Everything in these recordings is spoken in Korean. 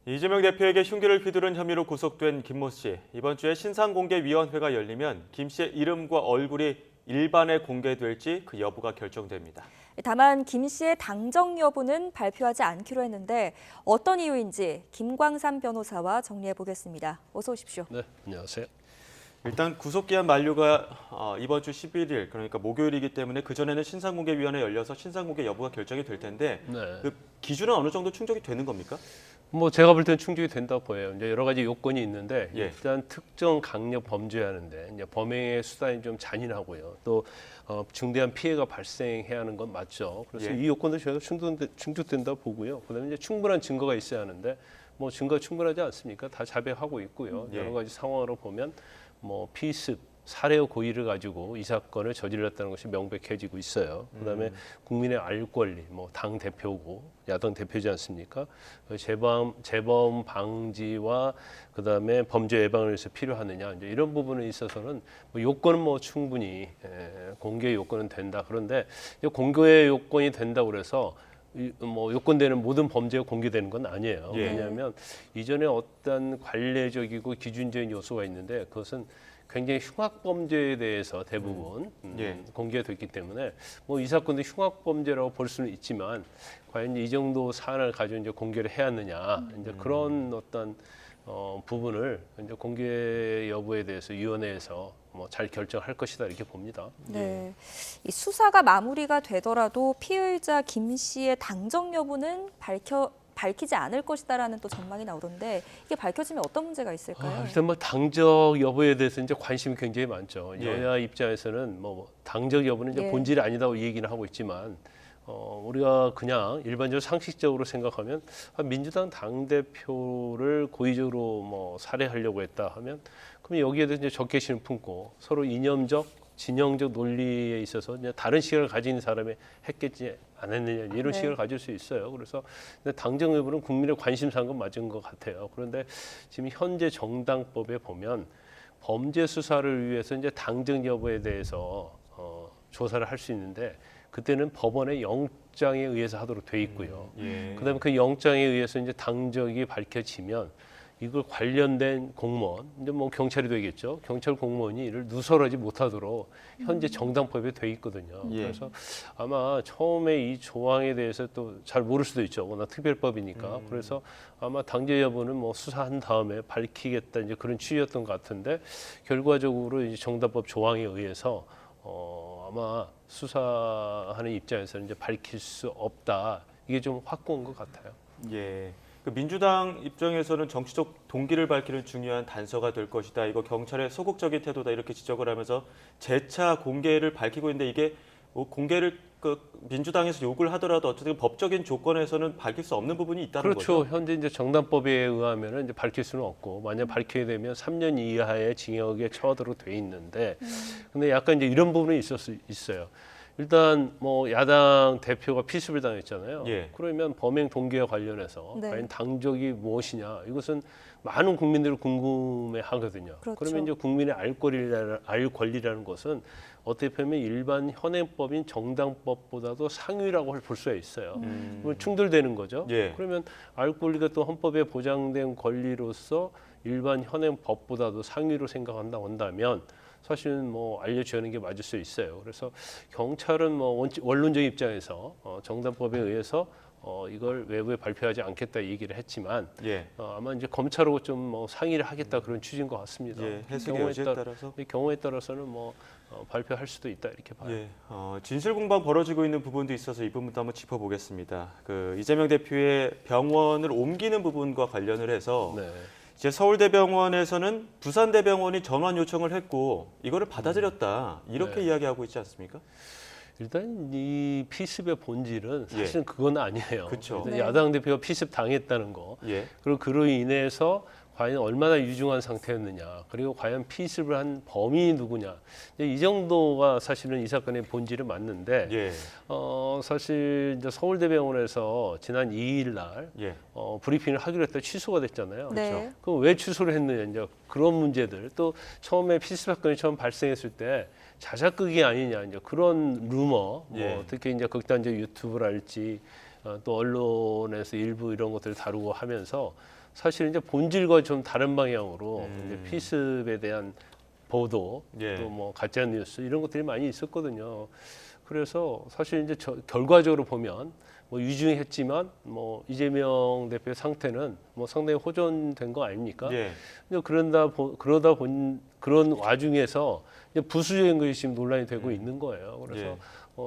이재명 대표에게 흉기를 휘두른 혐의로 구속된 김모 씨. 이번 주에 신상공개위원회가 열리면 김 씨의 이름과 얼굴이 일반에 공개될지 그 여부가 결정됩니다. 다만 김 씨의 당정 여부는 발표하지 않기로 했는데 어떤 이유인지 김광삼 변호사와 정리해 보겠습니다. 어서 오십시오. 네, 안녕하세요. 일단 구속기한 만료가 이번 주 11일, 그러니까 목요일이기 때문에 그전에는 신상공개위원회 열려서 신상공개 여부가 결정이 될 텐데 네. 그 기준은 어느 정도 충족이 되는 겁니까? 뭐 제가 볼 때는 충족이 된다고 보여요. 이제 여러 가지 요건이 있는데 예. 일단 특정 강력 범죄하는데 이제 범행의 수단이 좀 잔인하고요. 또 중대한 피해가 발생해야 하는 건 맞죠. 그래서 예. 이 요건도 저희가 충족된다고 보고요. 그다음에 이제 충분한 증거가 있어야 하는데 뭐 증거가 충분하지 않습니까? 다 자백하고 있고요. 예. 여러 가지 상황으로 보면 뭐 피습, 살해의 고의를 가지고 이 사건을 저질렀다는 것이 명백해지고 있어요. 그다음에 국민의 알 권리, 뭐 당 대표고 야당 대표지 않습니까? 재범 방지와 그다음에 범죄 예방을 위해서 필요하느냐 이제 이런 부분에 있어서는 뭐 요건은 뭐 충분히 공개 요건은 된다. 그런데 공개 요건이 된다고 그래서 뭐 요건되는 모든 범죄가 공개되는 건 아니에요. 예. 왜냐하면 이전에 어떤 관례적이고 기준적인 요소가 있는데 그것은 굉장히 흉악 범죄에 대해서 대부분 예. 공개됐기 때문에 뭐 이 사건도 흉악 범죄라고 볼 수는 있지만 과연 이 정도 사안을 가지고 이제 공개를 해야 하느냐 이제 그런 어떤 부분을 이제 공개 여부에 대해서 위원회에서 뭐 잘 결정할 것이다 이렇게 봅니다. 네, 이 수사가 마무리가 되더라도 피의자 김 씨의 당정 여부는 밝히지 않을 것이다라는 또 전망이 나오던데 이게 밝혀지면 어떤 문제가 있을까요? 일단 뭐 당적 여부에 대해서 이제 관심이 굉장히 많죠. 예. 여야 입장에서는 뭐 당적 여부는 이제 예. 본질이 아니다고 얘기는 하고 있지만 우리가 그냥 일반적으로 상식적으로 생각하면 민주당 당 대표를 고의적으로 뭐 살해하려고 했다 하면 그럼 여기에 대해서 이제 적개심을 품고 서로 이념적 진영적 논리에 있어서 이제 다른 시각을 가진 사람이 했겠지 안 했느냐 이런 네. 시각을 가질 수 있어요. 그래서 당정 여부는 국민의 관심사인 건 맞은 것 같아요. 그런데 지금 현재 정당법에 보면 범죄 수사를 위해서 이제 당정 여부에 대해서 조사를 할 수 있는데 그때는 법원의 영장에 의해서 하도록 돼 있고요. 예. 그다음에 그 영장에 의해서 이제 당적이 밝혀지면 이걸 관련된 공무원, 이제 뭐 경찰이 되겠죠. 경찰 공무원이 이를 누설하지 못하도록 현재 정당법에 돼 있거든요. 예. 그래서 아마 처음에 이 조항에 대해서 또 잘 모를 수도 있죠. 워낙 특별법이니까. 그래서 아마 당제 여부는 뭐 수사한 다음에 밝히겠다 이제 그런 취지였던 것 같은데 결과적으로 이제 정당법 조항에 의해서 아마 수사하는 입장에서는 이제 밝힐 수 없다. 이게 좀 확고한 것 같아요. 예. 그 민주당 입장에서는 정치적 동기를 밝히는 중요한 단서가 될 것이다. 이거 경찰의 소극적인 태도다 이렇게 지적을 하면서 재차 공개를 밝히고 있는데 이게 뭐 공개를 그 민주당에서 요구를 하더라도 어쨌든 법적인 조건에서는 밝힐 수 없는 부분이 있다는 그렇죠. 거죠. 현재 이제 정당법에 의하면은 이제 밝힐 수는 없고 만약 밝히게 되면 3년 이하의 징역에 처하도록 돼 있는데 근데 약간 이제 이런 부분이 있어요. 일단 뭐 야당 대표가 피습을 당했잖아요. 예. 그러면 범행 동기와 관련해서 네. 과연 당적이 무엇이냐 이것은 많은 국민들이 궁금해하거든요. 그렇죠. 그러면 이제 국민의 알 권리라는 것은 어떻게 보면 일반 현행법인 정당법보다도 상위라고 볼 수가 있어요. 그러면 충돌되는 거죠. 예. 그러면 알 권리가 또 헌법에 보장된 권리로서 일반 현행법보다도 상위로 생각한다고 한다면 사실은 뭐 알려줘야 하는 게 맞을 수 있어요. 그래서 경찰은 뭐 원론적 입장에서 정당법에 의해서 이걸 외부에 발표하지 않겠다 얘기를 했지만 예. 아마 이제 검찰하고 좀 뭐 상의를 하겠다 그런 취지인 것 같습니다. 예. 해석의 여지에 따라서 이 경우에 따라서는 뭐 발표할 수도 있다 이렇게 봐요. 예, 진실 공방 벌어지고 있는 부분도 있어서 이 부분도 한번 짚어보겠습니다. 그 이재명 대표의 병원을 옮기는 부분과 관련을 해서 네. 이제 서울대병원에서는 부산대병원이 전환 요청을 했고 이거를 받아들였다 이렇게 네. 이야기하고 있지 않습니까? 일단 이 피습의 본질은 예. 사실은 그건 아니에요. 그쵸. 일단 네. 야당 대표가 피습 당했다는 거. 예, 그리고 그로 인해서 과연 얼마나 유중한 상태였느냐, 그리고 과연 피습을 한 범인이 누구냐, 이제 이 정도가 사실은 이 사건의 본질은 맞는데, 예, 사실 이제 서울대병원에서 지난 2일 날 예, 브리핑을 하기로 했다 취소가 됐잖아요. 네. 그렇죠? 그럼 왜 취소를 했느냐, 이제 그런 문제들, 또 처음에 피습 사건이 처음 발생했을 때 자작극이 아니냐, 이제 그런 루머, 예. 뭐 특히 이제 극단적 유튜브랄지 또 언론에서 일부 이런 것들을 다루고 하면서. 사실 이제 본질과 좀 다른 방향으로 이제 피습에 대한 보도 예. 또 뭐 가짜 뉴스 이런 것들이 많이 있었거든요. 그래서 사실 이제 결과적으로 보면 뭐 유증했지만 뭐 이재명 대표의 상태는 뭐 상당히 호전된 거 아닙니까? 예. 근데 그런 와중에서 이제 부수적인 것이 지금 논란이 되고 있는 거예요. 그래서 예.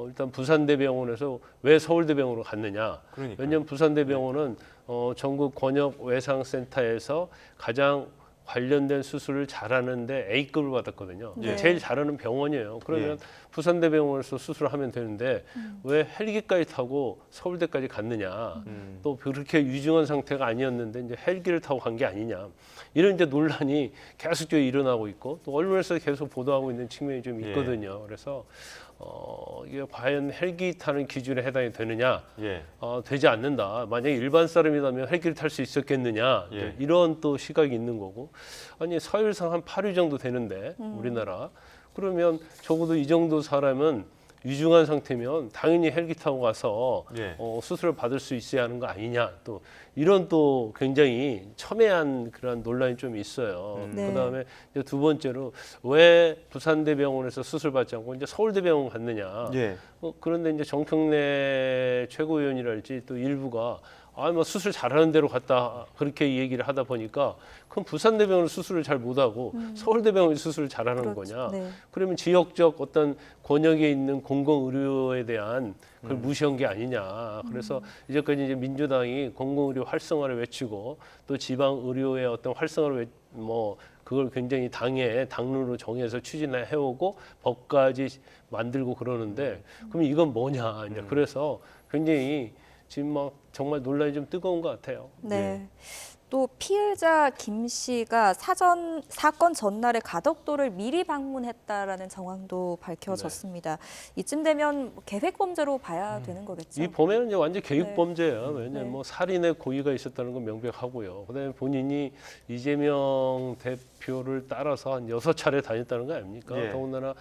일단 부산대병원에서 왜 서울대병원으로 갔느냐? 그러니까. 왜냐하면 부산대병원은 전국 권역 외상센터에서 가장 관련된 수술을 잘하는데 A급을 받았거든요. 네. 제일 잘하는 병원이에요. 그러면 예. 부산대병원에서 수술을 하면 되는데 왜 헬기까지 타고 서울대까지 갔느냐? 또 그렇게 유증한 상태가 아니었는데 이제 헬기를 타고 간 게 아니냐? 이런 이제 논란이 계속적으로 일어나고 있고 또 언론에서 계속 보도하고 있는 측면이 좀 있거든요. 그래서 이게 과연 헬기 타는 기준에 해당이 되느냐? 예. 되지 않는다. 만약에 일반 사람이라면 헬기를 탈 수 있었겠느냐? 예. 이런 또 시각이 있는 거고. 아니 서열상 한 8위 정도 되는데 우리나라. 그러면 적어도 이 정도 사람은 유증한 상태면 당연히 헬기 타고 가서 예. 수술을 받을 수 있어야 하는 거 아니냐. 또 이런 또 굉장히 첨예한 그런 논란이 좀 있어요. 네. 그다음에 이제 두 번째로 왜 부산대병원에서 수술 받지 않고 이제 서울대병원 갔느냐. 예. 그런데 이제 정평래 최고위원이랄지 또 일부가 뭐 수술 잘하는 대로 갔다 그렇게 얘기를 하다 보니까 그럼 부산대병원 수술을 잘 못하고 서울대병원 수술을 잘하는 그렇죠. 거냐? 네. 그러면 지역적 어떤 권역에 있는 공공의료에 대한 그걸 무시한 게 아니냐. 그래서 이제까지 이제 민주당이 공공의료 활성화를 외치고 또 지방 의료의 어떤 활성화를 그걸 굉장히 당의 당론으로 정해서 추진해 해오고 법까지 만들고 그러는데 그럼 이건 뭐냐? 이제 그래서 굉장히 지금 막 정말 논란이 좀 뜨거운 것 같아요. 네. 또 피해자 김 씨가 사건 전날에 가덕도를 미리 방문했다라는 정황도 밝혀졌습니다. 이쯤 되면 계획 범죄로 봐야 되는 거겠죠. 이 범행은 이제 완전 계획 범죄예요. 왜냐하면 네. 뭐 살인의 고의가 있었다는 건 명백하고요. 그다음에 본인이 이재명 대표를 따라서 한 6차례 다녔다는 거 아닙니까? 예. 더군다나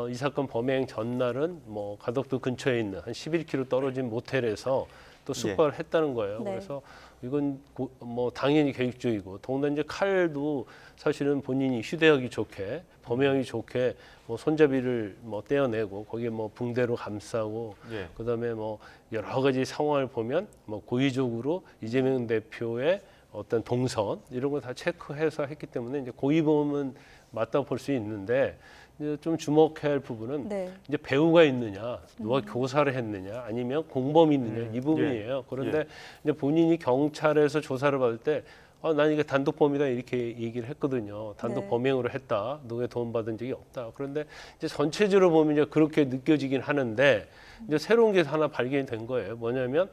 이 사건 범행 전날은 뭐 가덕도 근처에 있는 한 11km 떨어진 모텔에서 또 숙박을 했다는 거예요. 네. 그래서 이건 뭐 당연히 계획적이고 더군다나 이제 칼도 사실은 본인이 휴대하기 좋게 범행하기 좋게 뭐 손잡이를 뭐 떼어내고 거기에 뭐 붕대로 감싸고 예. 그다음에 뭐 여러 가지 상황을 보면 뭐 고의적으로 이재명 대표의 어떤 동선 이런 거 다 체크해서 했기 때문에 이제 고의범은 맞다고 볼 수 있는데 이제 좀 주목해야 할 부분은 네. 이제 배우가 있느냐, 누가 교사를 했느냐, 아니면 공범이 있느냐 이 부분이에요. 그런데 이제 본인이 경찰에서 조사를 받을 때 난 이게 단독범이다 이렇게 얘기를 했거든요. 단독 네. 범행으로 했다. 누구의 도움 받은 적이 없다. 그런데 이제 전체적으로 보면 이제 그렇게 느껴지긴 하는데 이제 새로운 게 하나 발견이 된 거예요. 뭐냐면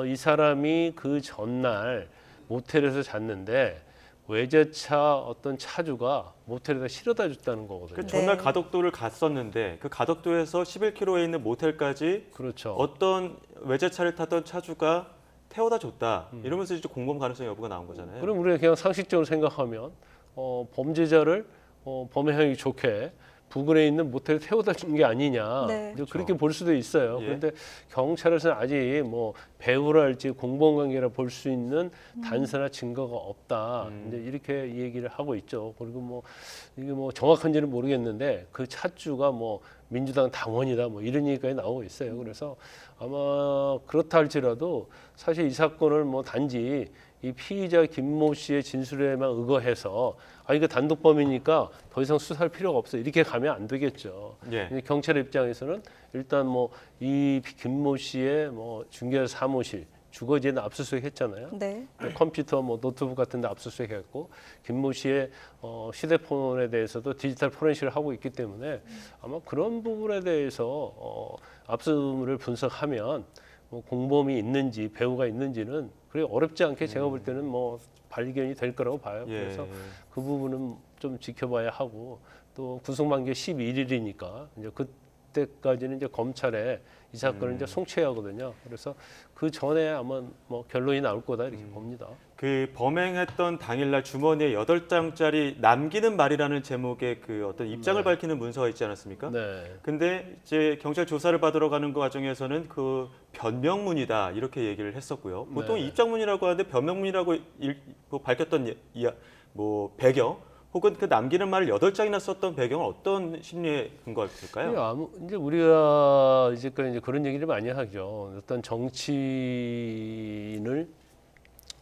이 사람이 그 전날 모텔에서 잤는데 외제차 어떤 차주가 모텔에다 실어다 줬다는 거거든요. 그 전날 네. 가덕도를 갔었는데 그 가덕도에서 11km에 있는 모텔까지 그렇죠. 어떤 외제차를 타던 차주가 태워다 줬다. 이러면서 이제 공범 가능성 여부가 나온 거잖아요. 그럼 우리가 그냥 상식적으로 생각하면 범죄자를 범행하기 좋게 부근에 있는 모텔에 태워다 준 게 아니냐 네. 이제 그렇게 볼 수도 있어요. 예. 그런데 경찰에서는 아직 뭐 배우랄지 공범관계라 볼 수 있는 단서나 증거가 없다. 이제 이렇게 얘기를 하고 있죠. 그리고 뭐 이게 뭐 정확한지는 모르겠는데 그 차주가 뭐 민주당 당원이다 뭐 이런 얘기까지 나오고 있어요. 그래서 아마 그렇다 할지라도 사실 이 사건을 뭐 단지 이 피의자 김모 씨의 진술에만 의거해서 이거 단독범이니까 더 이상 수사할 필요가 없어 이렇게 가면 안 되겠죠. 예. 근데 경찰 입장에서는 일단 뭐 이 김모 씨의 뭐 중개사 사무실 주거지에는 압수수색했잖아요. 네. 컴퓨터, 뭐 노트북 같은데 압수수색했고 김모 씨의 휴대폰에 대해서도 디지털 포렌식을 하고 있기 때문에 아마 그런 부분에 대해서 압수물을 분석하면 뭐 공범이 있는지 배우가 있는지는 그래 어렵지 않게 제가 볼 때는 뭐 발견이 될 거라고 봐요. 예. 그래서 그 부분은 좀 지켜봐야 하고 또 구속만기 11일이니까 이제 그때까지는 이제 검찰에 이 사건을 이제 송치해야 하거든요. 그래서 그 전에 아마 뭐 결론이 나올 거다 이렇게 봅니다. 그 범행했던 당일날 주머니에 8장짜리 남기는 말이라는 제목의 그 어떤 입장을 네. 밝히는 문서가 있지 않았습니까? 네. 근데 이제 경찰 조사를 받으러 가는 그 과정에서는 그 변명문이다 이렇게 얘기를 했었고요. 보통 네. 입장문이라고 하는데 변명문이라고 뭐 밝혔던 뭐 배경 혹은 그 남기는 말을 8장이나 썼던 배경은 어떤 심리에 근거할까요? 이제 우리가 이제까지 이제 그런 얘기를 많이 하죠. 어떤 정치인을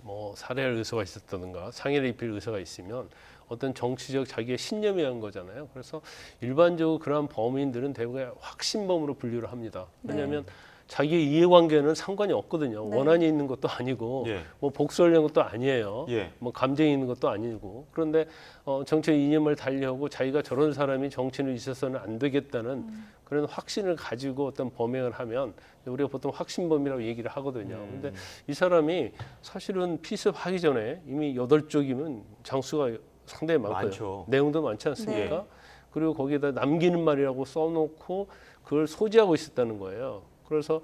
뭐 살해할 의사가 있었다든가 상해를 입힐 의사가 있으면 어떤 정치적 자기의 신념에 의한 거잖아요. 그래서 일반적으로 그러한 범인들은 대부분 확신범으로 분류를 합니다. 왜냐하면 자기 이해관계는 상관이 없거든요. 네. 원한이 있는 것도 아니고 예. 뭐 복수하려는 것도 아니에요. 예. 뭐 감정이 있는 것도 아니고 그런데 정치적 이념을 달리하고 자기가 저런 사람이 정치인으로 있어서는 안 되겠다는 그런 확신을 가지고 어떤 범행을 하면 우리가 보통 확신범이라고 얘기를 하거든요. 근데 이 사람이 사실은 피습하기 전에 이미 8쪽이면 장수가 상당히 많고요. 많죠. 내용도 많지 않습니까? 네. 그리고 거기에다 남기는 말이라고 써놓고 그걸 소지하고 있었다는 거예요. 그래서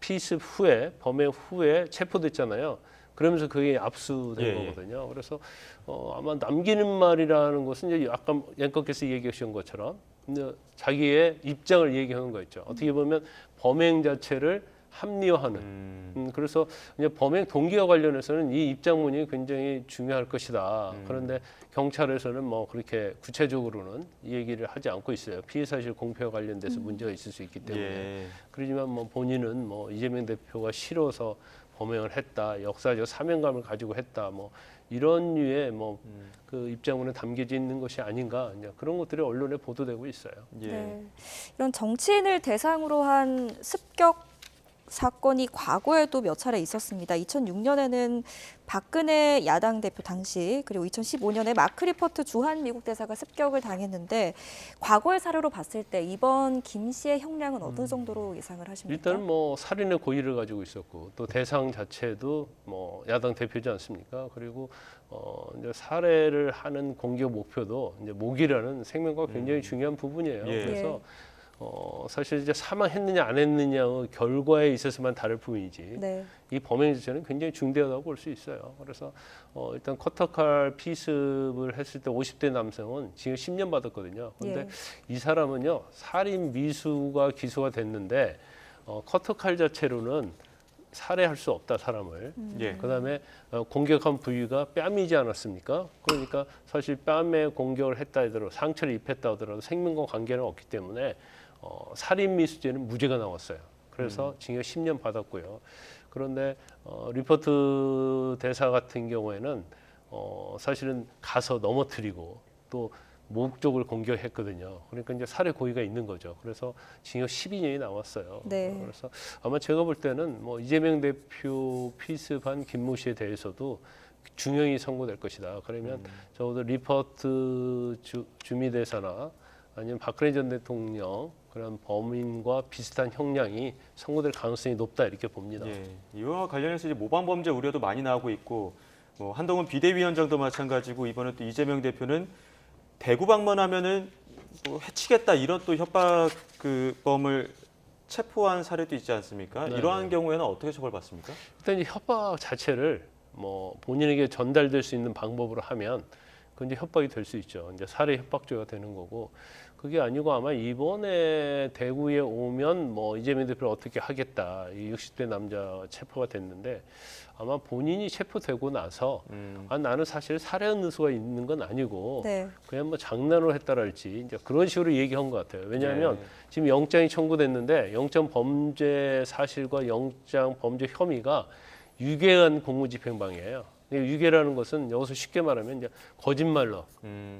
피습 후에 범행 후에 체포됐잖아요. 그러면서 그게 압수된 예, 거거든요. 그래서 아마 남기는 말이라는 것은 이제 아까 앵커께서 얘기하신 것처럼 이제 자기의 입장을 얘기하는 거였죠. 어떻게 보면 범행 자체를 합리화하는. 그래서 이제 범행 동기와 관련해서는 이 입장문이 굉장히 중요할 것이다. 그런데 경찰에서는 뭐 그렇게 구체적으로는 이 얘기를 하지 않고 있어요. 피해 사실 공표와 관련돼서 문제가 있을 수 있기 때문에. 예. 그렇지만 뭐 본인은 뭐 이재명 대표가 싫어서 범행을 했다, 역사적 사명감을 가지고 했다, 뭐 이런 류의 뭐 그 입장문에 담겨져 있는 것이 아닌가 이제 그런 것들이 언론에 보도되고 있어요. 예. 네. 이런 정치인을 대상으로 한 습격 사건이 과거에도 몇 차례 있었습니다. 2006년에는 박근혜 야당 대표 당시 그리고 2015년에 마크 리퍼트 주한 미국 대사가 습격을 당했는데 과거의 사례로 봤을 때 이번 김 씨의 형량은 어느 정도로 예상을 하십니까? 일단은 뭐 살인의 고의를 가지고 있었고 또 대상 자체도 뭐 야당 대표지 않습니까? 그리고 이제 살해를 하는 공격 목표도 이제 목이라는 생명과 굉장히 중요한 부분이에요. 예. 그래서 사실 이제 사망했느냐 안 했느냐의 결과에 있어서만 다를 뿐이지 네. 이 범행 자체는 굉장히 중대하다고 볼 수 있어요. 그래서 일단 커터칼 피습을 했을 때 50대 남성은 징역 10년 받았거든요. 그런데 예. 이 사람은요 살인 미수가 기소가 됐는데 커터칼 자체로는 살해할 수 없다 사람을. 예. 그다음에 공격한 부위가 뺨이지 않았습니까? 그러니까 사실 뺨에 공격을 했다 하더라도 상처를 입혔다 하더라도 생명과 관계는 없기 때문에 살인 미수죄는 무죄가 나왔어요. 그래서 징역 10년 받았고요. 그런데 리퍼트 대사 같은 경우에는 사실은 가서 넘어뜨리고 또 목 쪽을 공격했거든요. 그러니까 이제 살해 고의가 있는 거죠. 그래서 징역 12년이 나왔어요. 네. 그래서 아마 제가 볼 때는 뭐 이재명 대표 피습한 김모 씨에 대해서도 중형이 선고될 것이다. 그러면 적어도 리퍼트 주미 대사나 아니면 박근혜 전 대통령 그런 범인과 비슷한 형량이 선고될 가능성이 높다 이렇게 봅니다. 예. 이와 관련해서 이제 모방 범죄 우려도 많이 나오고 있고 뭐 한동훈 비대위원장도 마찬가지고 이번에 또 이재명 대표는 대구 방문하면은 뭐 해치겠다 이런 또 협박 범을 체포한 사례도 있지 않습니까? 네, 이러한 네. 경우에는 어떻게 처벌받습니까? 일단 이 협박 자체를 뭐 본인에게 전달될 수 있는 방법으로 하면 그건 이제 협박이 될 수 있죠. 이제 살해 협박죄가 되는 거고 그게 아니고 아마 이번에 대구에 오면 뭐 이재명 대표를 어떻게 하겠다 이 60대 남자 체포가 됐는데 아마 본인이 체포되고 나서 나는 사실 살해한 의도가 있는 건 아니고 네. 그냥 뭐 장난으로 했다랄지 이제 그런 식으로 얘기한 것 같아요. 왜냐하면 네. 지금 영장이 청구됐는데 영장 범죄 사실과 영장 범죄 혐의가 유괴한 공무집행방해예요. 유괴라는 것은 여기서 쉽게 말하면 이제 거짓말로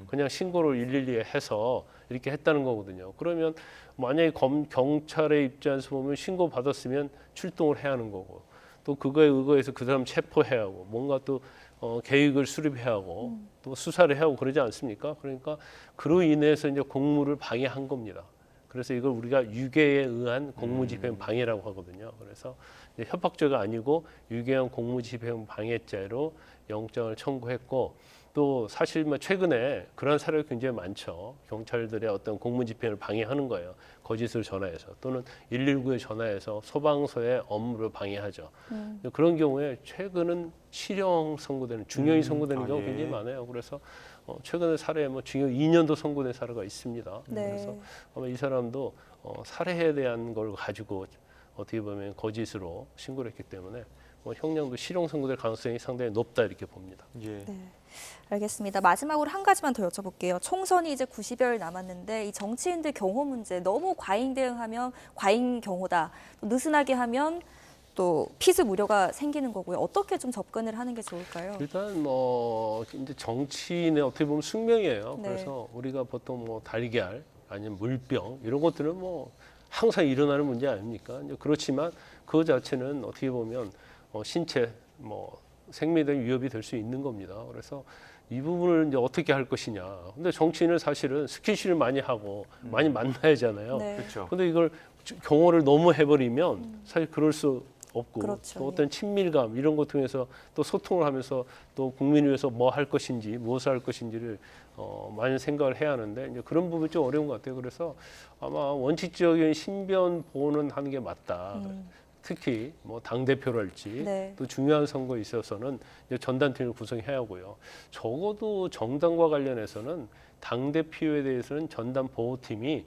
그냥 신고를 112에 해서 이렇게 했다는 거거든요. 그러면 만약에 경찰의 입장에서 보면 신고 받았으면 출동을 해야 하는 거고 또 그거에 의거해서 그 사람 체포해야 하고 뭔가 또 계획을 수립해야 하고 또 수사를 해야 하고 그러지 않습니까? 그러니까 그로 인해서 이제 공무를 방해한 겁니다. 그래서 이걸 우리가 유괴에 의한 공무집행 방해라고 하거든요. 그래서 협박죄가 아니고 유기한 공무집행 방해죄로 영장을 청구했고 또 사실 뭐 최근에 그런 사례가 굉장히 많죠. 경찰들의 어떤 공무집행을 방해하는 거예요. 거짓을 전화해서 또는 119에 전화해서 소방서의 업무를 방해하죠. 그런 경우에 최근은 실형 선고되는 중형이 선고되는 경우가 예. 굉장히 많아요. 그래서 최근에 사례에 뭐 징역 2년도 선고된 사례가 있습니다. 네. 그래서 아마 이 사람도 살해에 대한 걸 가지고 어떻게 보면 거짓으로 신고를 했기 때문에 뭐 형량도 실형 선고될 가능성이 상당히 높다 이렇게 봅니다. 예. 네. 알겠습니다. 마지막으로 한 가지만 더 여쭤볼게요. 총선이 이제 90여일 남았는데 이 정치인들 경호 문제 너무 과잉 대응하면 과잉 경호다. 또 느슨하게 하면 또 피습 우려가 생기는 거고요. 어떻게 좀 접근을 하는 게 좋을까요? 일단 뭐 이제 정치인의 어떻게 보면 숙명이에요. 네. 그래서 우리가 보통 뭐 달걀 아니면 물병 이런 것들은 뭐 항상 일어나는 문제 아닙니까? 이제 그렇지만 그 자체는 어떻게 보면 신체 뭐 생명에 대한 위협이 될 수 있는 겁니다. 그래서 이 부분을 이제 어떻게 할 것이냐. 근데 정치인은 사실은 스킨십을 많이 하고 많이 만나야잖아요. 네. 그렇죠. 근데 이걸 경호를 너무 해버리면 사실 그럴 수 없고 그렇죠. 또 어떤 친밀감 이런 것 통해서 또 소통을 하면서 또 국민을 위해서 뭐 할 것인지 무엇을 할 것인지를 많이 생각을 해야 하는데 이제 그런 부분이 좀 어려운 것 같아요. 그래서 아마 원칙적인 신변 보호는 하는 게 맞다. 특히 뭐 당 대표랄지 네. 또 중요한 선거에 있어서는 이제 전단팀을 구성해야 하고요. 적어도 정당과 관련해서는 당 대표에 대해서는 전단 보호팀이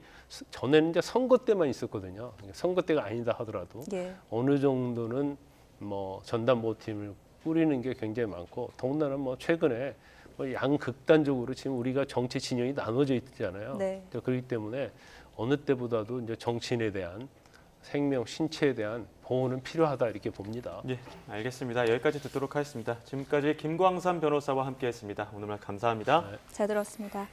전에는 이제 선거 때만 있었거든요. 선거 때가 아니다 하더라도 예. 어느 정도는 뭐 전단 보호팀을 꾸리는 게 굉장히 많고 더군다나 뭐 최근에 뭐 양극단적으로 지금 우리가 정치 진영이 나눠져 있잖아요. 네. 그렇기 때문에 어느 때보다도 이제 정치인에 대한 생명, 신체에 대한 보호는 필요하다 이렇게 봅니다. 예, 알겠습니다. 여기까지 듣도록 하겠습니다. 지금까지 김광삼 변호사와 함께했습니다. 오늘 말 감사합니다. 잘 들었습니다.